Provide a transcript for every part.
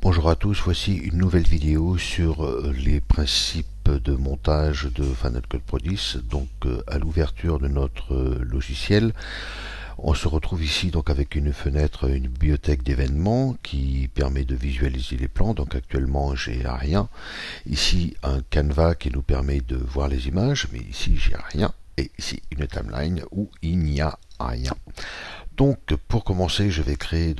Bonjour à tous, voici une nouvelle vidéo sur les principes de montage de Final Cut Pro 10. Donc à l'ouverture de notre logiciel, on se retrouve ici donc avec une fenêtre, une bibliothèque d'événements qui permet de visualiser les plans. Donc actuellement j'ai rien. Ici un canevas qui nous permet de voir les images, mais ici j'ai rien. Et ici une timeline où il n'y a rien. Donc pour commencer, je vais créer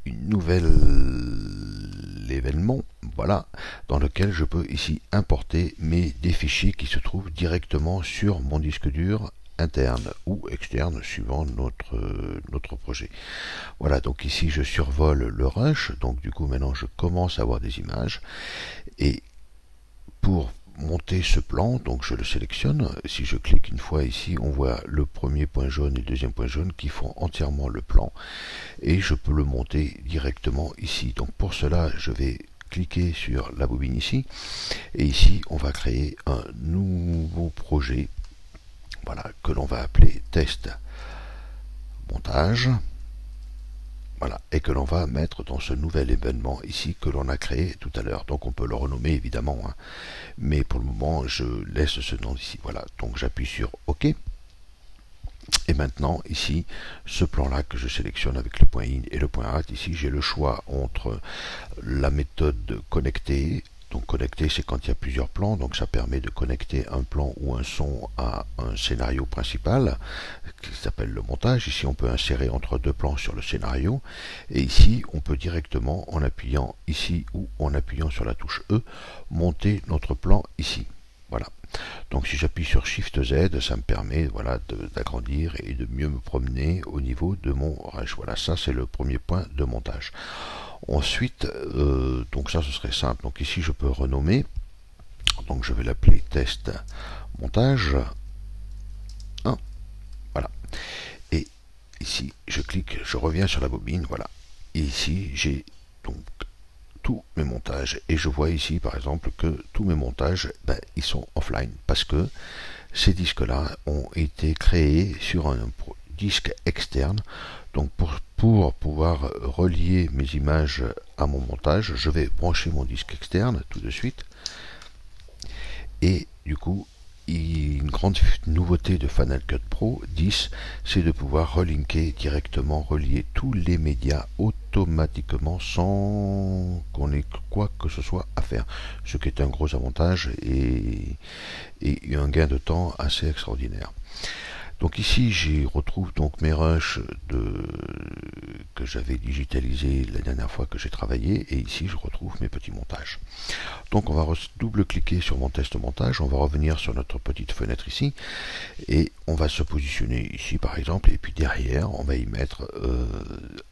une nouvelle événement, voilà, dans lequel je peux ici importer des fichiers qui se trouvent directement sur mon disque dur interne ou externe suivant notre projet. Voilà, donc ici je survole le rush, donc du coup maintenant je commence à avoir des images, et pour monter ce plan, donc je le sélectionne. Si je clique une fois ici, on voit le premier point jaune et le deuxième point jaune qui font entièrement le plan, et je peux le monter directement ici. Donc pour cela, je vais cliquer sur la bobine ici, et ici on va créer un nouveau projet, voilà, que l'on va appeler test montage. Voilà, et que l'on va mettre dans ce nouvel événement ici que l'on a créé tout à l'heure. Donc on peut le renommer évidemment, hein, mais pour le moment je laisse ce nom ici. Voilà, donc j'appuie sur OK. Et maintenant ici, ce plan là que je sélectionne avec le point IN et le point AT, ici j'ai le choix entre la méthode connecter. Donc connecter, c'est quand il y a plusieurs plans, donc ça permet de connecter un plan ou un son à un scénario principal qui s'appelle le montage. Ici on peut insérer entre deux plans sur le scénario, et ici on peut directement, en appuyant ici ou en appuyant sur la touche E, monter notre plan ici. Voilà. Donc si j'appuie sur Shift Z, ça me permet, voilà, d'agrandir et de mieux me promener au niveau de mon rush. Voilà, ça c'est le premier point de montage. Ensuite, donc ça ce serait simple. Donc ici je peux renommer. Donc je vais l'appeler test montage 1. Voilà. Et ici je clique, je reviens sur la bobine. Voilà. Et ici j'ai donc tous mes montages, et je vois ici par exemple que tous mes montages, ils sont offline parce que ces disques là ont été créés sur un disque externe. Donc pour pouvoir relier mes images à mon montage, je vais brancher mon disque externe tout de suite, et du coup une grande nouveauté de Final Cut Pro 10, c'est de pouvoir relinker directement, relier tous les médias automatiquement sans qu'on ait quoi que ce soit à faire, ce qui est un gros avantage et un gain de temps assez extraordinaire. Donc ici j'y retrouve donc mes rushs que j'avais digitalisés la dernière fois que j'ai travaillé, et ici je retrouve mes petits montages. Donc on va double-cliquer sur mon test montage, on va revenir sur notre petite fenêtre ici, et on va se positionner ici par exemple, et puis derrière on va y mettre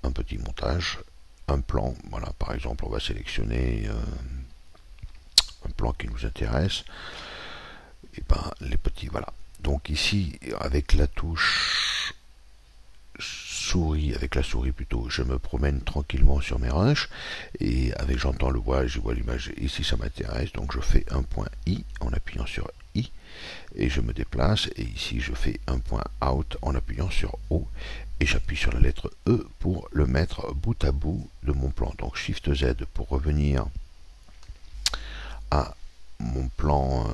un petit montage, un plan. Voilà, par exemple on va sélectionner un plan qui nous intéresse, et les petits, voilà. Donc ici, avec la touche souris, avec la souris plutôt, je me promène tranquillement sur mes rushs, et avec j'entends le voix, je vois l'image, ici ça m'intéresse, donc je fais un point I en appuyant sur I, et je me déplace, et ici je fais un point out en appuyant sur O, et j'appuie sur la lettre E pour le mettre bout à bout de mon plan. Donc Shift Z pour revenir à mon plan,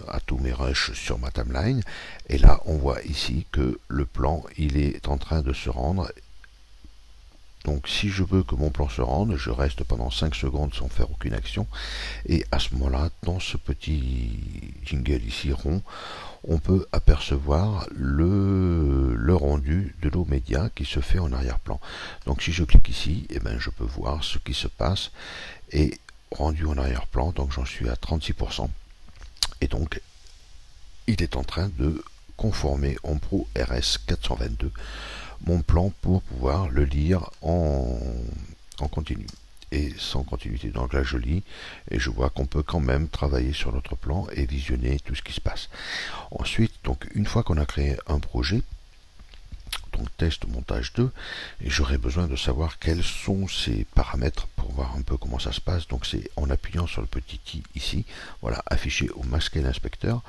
à tous mes rushs sur ma timeline, et là on voit ici que le plan il est en train de se rendre. Donc si je veux que mon plan se rende, je reste pendant 5 secondes sans faire aucune action, et à ce moment là, dans ce petit jingle ici rond, on peut apercevoir le rendu de nos médias qui se fait en arrière-plan. Donc si je clique ici, je peux voir ce qui se passe, et rendu en arrière-plan, donc j'en suis à 36%, et donc il est en train de conformer en ProRS 422 mon plan pour pouvoir le lire en continu et sans continuité. Donc là je lis et je vois qu'on peut quand même travailler sur notre plan et visionner tout ce qui se passe. Ensuite, donc une fois qu'on a créé un projet, donc test montage 2, et j'aurais besoin de savoir quels sont ces paramètres pour voir un peu comment ça se passe. Donc c'est en appuyant sur le petit i ici, voilà, affiché ou masquer l'inspecteur,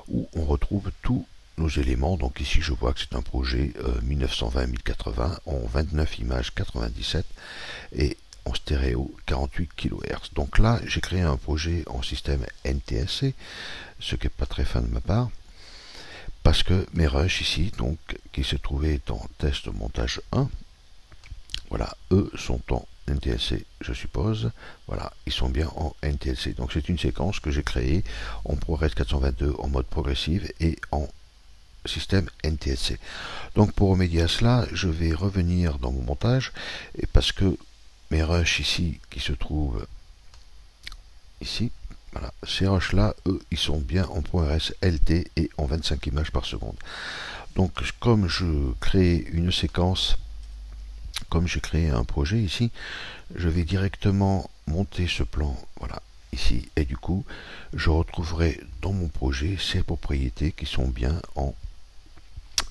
où on retrouve tous nos éléments. Donc ici je vois que c'est un projet 1920-1080 en 29 images 97 et en stéréo 48 kHz. Donc là j'ai créé un projet en système NTSC, ce qui n'est pas très fin de ma part, parce que mes rushs ici, donc qui se trouvaient en test montage 1, voilà, eux sont en NTSC, je suppose. Voilà, ils sont bien en NTSC. Donc c'est une séquence que j'ai créée en ProRes 422 en mode progressive et en système NTSC. Donc pour remédier à cela, je vais revenir dans mon montage, et parce que mes rushs ici qui se trouvent ici, voilà, ces rushs là, eux, ils sont bien en ProRes LT et en 25 images par seconde. Donc comme je crée une séquence, comme j'ai créé un projet ici, je vais directement monter ce plan, voilà, ici, et du coup je retrouverai dans mon projet ces propriétés qui sont bien en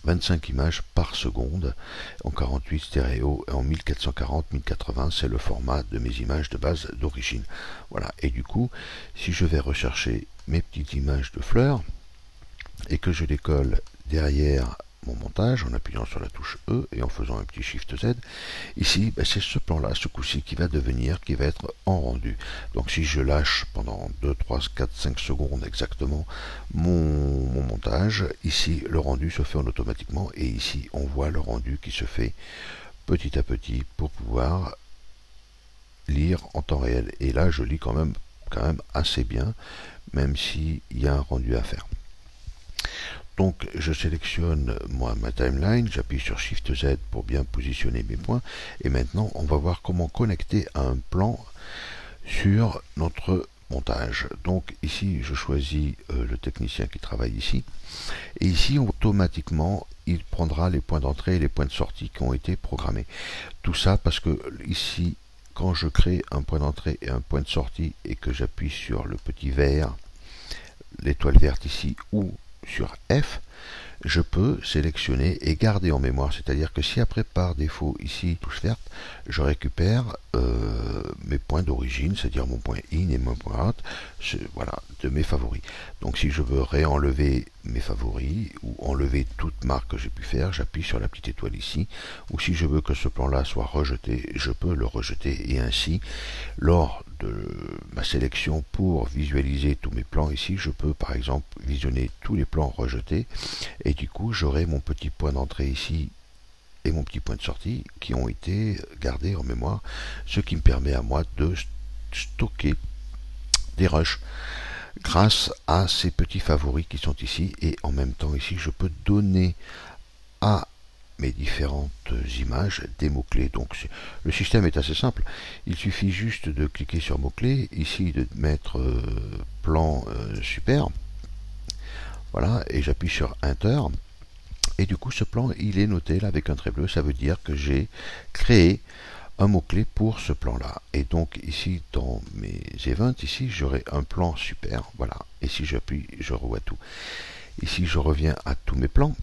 25 images par seconde, en 48 stéréo et en 1440-1080, c'est le format de mes images de base d'origine. Voilà, et du coup, si je vais rechercher mes petites images de fleurs et que je les colle derrière mon montage en appuyant sur la touche E et en faisant un petit Shift Z, ici ben, c'est ce plan là, ce coup-ci qui va être en rendu. Donc si je lâche pendant 2, 3, 4, 5 secondes exactement mon montage, ici le rendu se fait automatiquement, et ici on voit le rendu qui se fait petit à petit pour pouvoir lire en temps réel. Et là je lis quand même assez bien, même s'il y a un rendu à faire. Donc je sélectionne moi ma timeline, j'appuie sur Shift Z pour bien positionner mes points, et maintenant on va voir comment connecter à un plan sur notre montage. Donc ici je choisis le technicien qui travaille ici, et ici automatiquement il prendra les points d'entrée et les points de sortie qui ont été programmés. Tout ça parce que ici quand je crée un point d'entrée et un point de sortie et que j'appuie sur le petit vert, l'étoile verte ici, ou sur F, je peux sélectionner et garder en mémoire. C'est-à-dire que si après par défaut ici touche verte, je récupère mes points d'origine, c'est-à-dire mon point in et mon point out, voilà, de mes favoris. Donc si je veux réenlever mes favoris ou enlever toute marque que j'ai pu faire, j'appuie sur la petite étoile ici. Ou si je veux que ce plan-là soit rejeté, je peux le rejeter, et ainsi, lors de ma sélection pour visualiser tous mes plans ici, je peux par exemple visionner tous les plans rejetés, et du coup j'aurai mon petit point d'entrée ici et mon petit point de sortie qui ont été gardés en mémoire, ce qui me permet à moi de stocker des rushs grâce à ces petits favoris qui sont ici. Et en même temps ici je peux donner à mes différentes images des mots-clés. Donc le système est assez simple, il suffit juste de cliquer sur mots-clés, ici de mettre plan super, voilà, et j'appuie sur Enter, et du coup ce plan il est noté là avec un trait bleu, ça veut dire que j'ai créé un mot-clé pour ce plan là. Et donc ici dans mes events, ici j'aurai un plan super, voilà, et si j'appuie je revois tout. Ici je reviens à tous mes plans,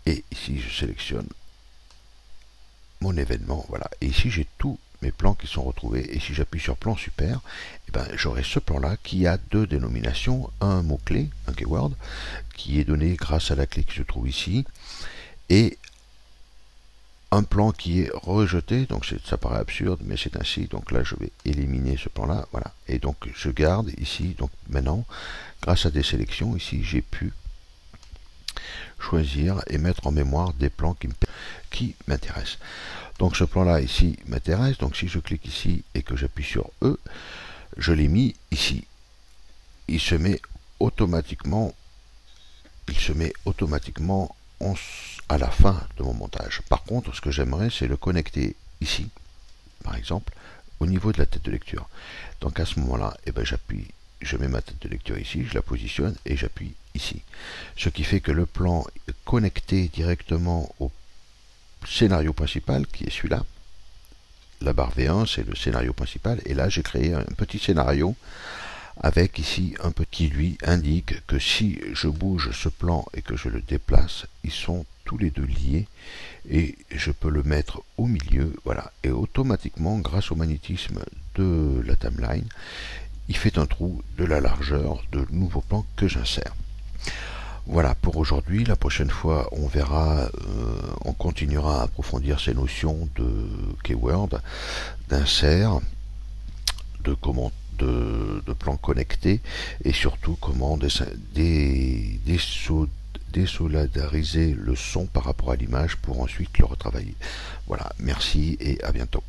et ici je sélectionne mon événement, voilà, et ici j'ai tous mes plans qui sont retrouvés. Et si j'appuie sur plan super, eh ben, j'aurai ce plan là qui a deux dénominations, un mot clé, un keyword, qui est donné grâce à la clé qui se trouve ici, et un plan qui est rejeté. Donc ça paraît absurde, mais c'est ainsi. Donc là je vais éliminer ce plan là, voilà, et donc je garde ici. Donc maintenant grâce à des sélections ici j'ai pu choisir et mettre en mémoire des plans qui m'intéressent. Donc ce plan là ici m'intéresse, donc si je clique ici et que j'appuie sur E, je l'ai mis ici. Il se met automatiquement à la fin de mon montage. Par contre, ce que j'aimerais, c'est le connecter ici, par exemple, au niveau de la tête de lecture. Donc à ce moment-là, eh ben, je mets ma tête de lecture ici, je la positionne et j'appuie ici. Ce qui fait que le plan est connecté directement au scénario principal, qui est celui-là. La barre V1, c'est le scénario principal, et là j'ai créé un petit scénario avec ici un petit lui indique que si je bouge ce plan et que je le déplace, ils sont tous les deux liés, et je peux le mettre au milieu, voilà, et automatiquement grâce au magnétisme de la timeline, il fait un trou de la largeur de nouveau plan que j'insère. Voilà pour aujourd'hui. La prochaine fois, on verra, on continuera à approfondir ces notions de keyword, d'insert, de plans connectés et surtout comment désolidariser le son par rapport à l'image pour ensuite le retravailler. Voilà, merci et à bientôt.